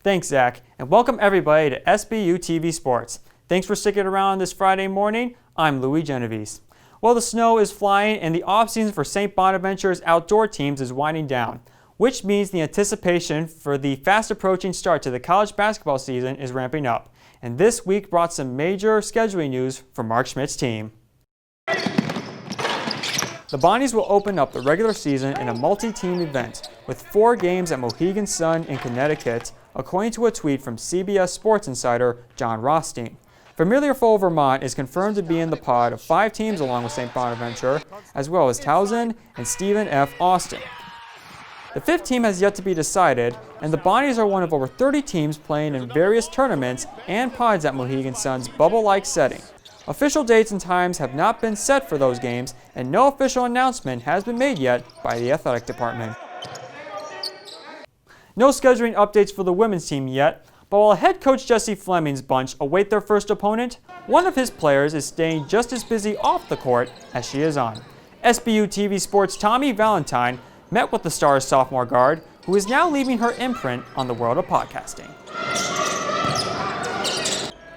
Thanks, Zach, and welcome everybody to SBU-TV Sports. Thanks for sticking around this Friday morning. I'm Louis Genovese. Well, the snow is flying and the off-season for St. Bonaventure's outdoor teams is winding down, which means the anticipation for the fast-approaching start to the college basketball season is ramping up. And this week brought some major scheduling news for Mark Schmidt's team. The Bonnies will open up the regular season in a multi-team event with 4 games at Mohegan Sun in Connecticut, according to a tweet from CBS Sports insider John Rothstein. Familiar Foe Vermont is confirmed to be in the pod of 5 teams along with St. Bonaventure, as well as Towson and Stephen F. Austin. The 5th team has yet to be decided, and the Bonnies are one of over 30 teams playing in various tournaments and pods at Mohegan Sun's bubble-like setting. Official dates and times have not been set for those games, and no official announcement has been made yet by the athletic department. No scheduling updates for the women's team yet, but while head coach Jesse Fleming's bunch await their first opponent, one of his players is staying just as busy off the court as she is on. SBU-TV Sports' Tommy Valentine met with the Stars sophomore guard, who is now leaving her imprint on the world of podcasting.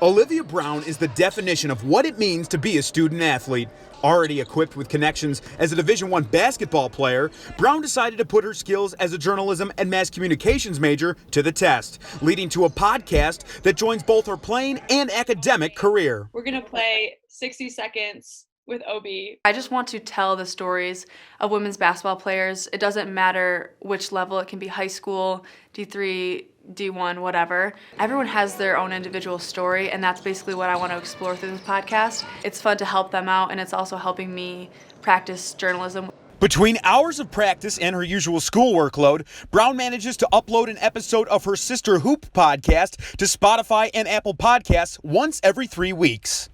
Olivia Brown is the definition of what it means to be a student athlete. Already equipped with connections as a Division I basketball player, Brown decided to put her skills as a journalism and mass communications major to the test, leading to a podcast that joins both her playing and academic career. We're going to play 60 seconds with OB. I just want to tell the stories of women's basketball players. It doesn't matter which level. It can be high school, D3, D1, whatever. Everyone has their own individual story, and that's basically what I want to explore through this podcast. It's fun to help them out, and it's also helping me practice journalism. Between hours of practice and her usual school workload, Brown manages to upload an episode of her Sister Hoop podcast to Spotify and Apple Podcasts once every 3 weeks.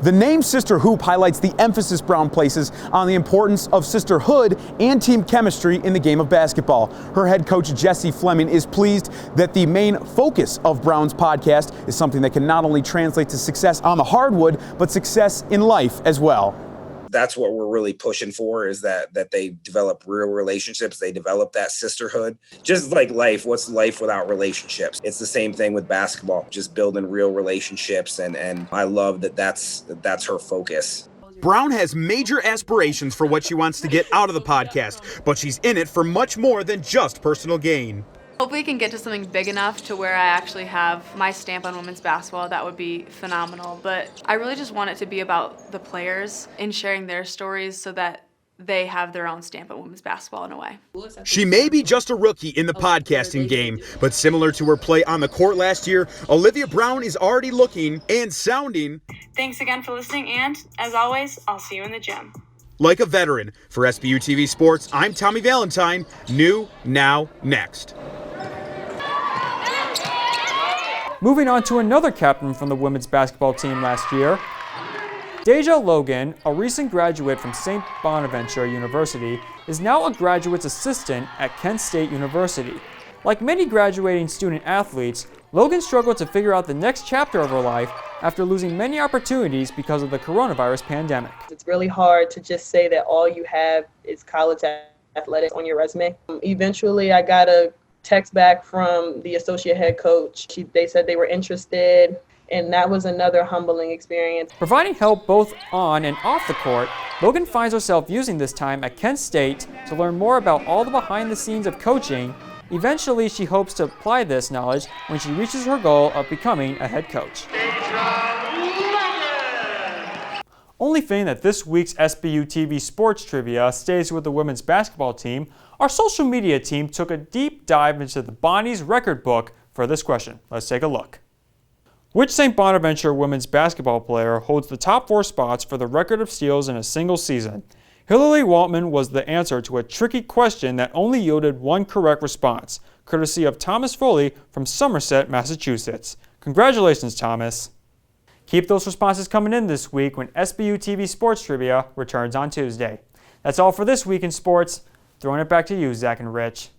The name Sister Hoop highlights the emphasis Brown places on the importance of sisterhood and team chemistry in the game of basketball. Her head coach Jesse Fleming is pleased that the main focus of Brown's podcast is something that can not only translate to success on the hardwood, but success in life as well. That's what we're really pushing for, is that they develop real relationships. They develop that sisterhood. Just like life, what's life without relationships? It's the same thing with basketball, just building real relationships. And I love that's her focus. Brown has major aspirations for what she wants to get out of the podcast, but she's in it for much more than just personal gain. Hope we can get to something big enough to where I actually have my stamp on women's basketball. That would be phenomenal. But I really just want it to be about the players and sharing their stories so that they have their own stamp on women's basketball in a way. She may be just a rookie in the podcasting game, but similar to her play on the court last year, Olivia Brown is already looking and sounding. Thanks again for listening, and as always, I'll see you in the gym. Like a veteran. For SBU-TV Sports, I'm Tommy Valentine. New, now, next. Moving on to another captain from the women's basketball team last year, Deja Logan, a recent graduate from St. Bonaventure University, is now a graduate's assistant at Kent State University. Like many graduating student athletes, Logan struggled to figure out the next chapter of her life after losing many opportunities because of the coronavirus pandemic. It's really hard to just say that all you have is college athletics on your resume. Eventually, I got a text back from the associate head coach. They said they were interested, and that was another humbling experience. Providing help both on and off the court, Logan finds herself using this time at Kent State to learn more about all the behind the scenes of coaching. Eventually, she hopes to apply this knowledge when she reaches her goal of becoming a head coach. Only fitting that this week's SBU-TV Sports Trivia stays with the women's basketball team, our social media team took a deep dive into the Bonnies record book for this question. Let's take a look. Which St. Bonaventure women's basketball player holds the top 4 spots for the record of steals in a single season? Hillary Waltman was the answer to a tricky question that only yielded one correct response, courtesy of Thomas Foley from Somerset, Massachusetts. Congratulations, Thomas. Keep those responses coming in this week when SBU-TV Sports Trivia returns on Tuesday. That's all for this week in sports. Throwing it back to you, Zach and Rich.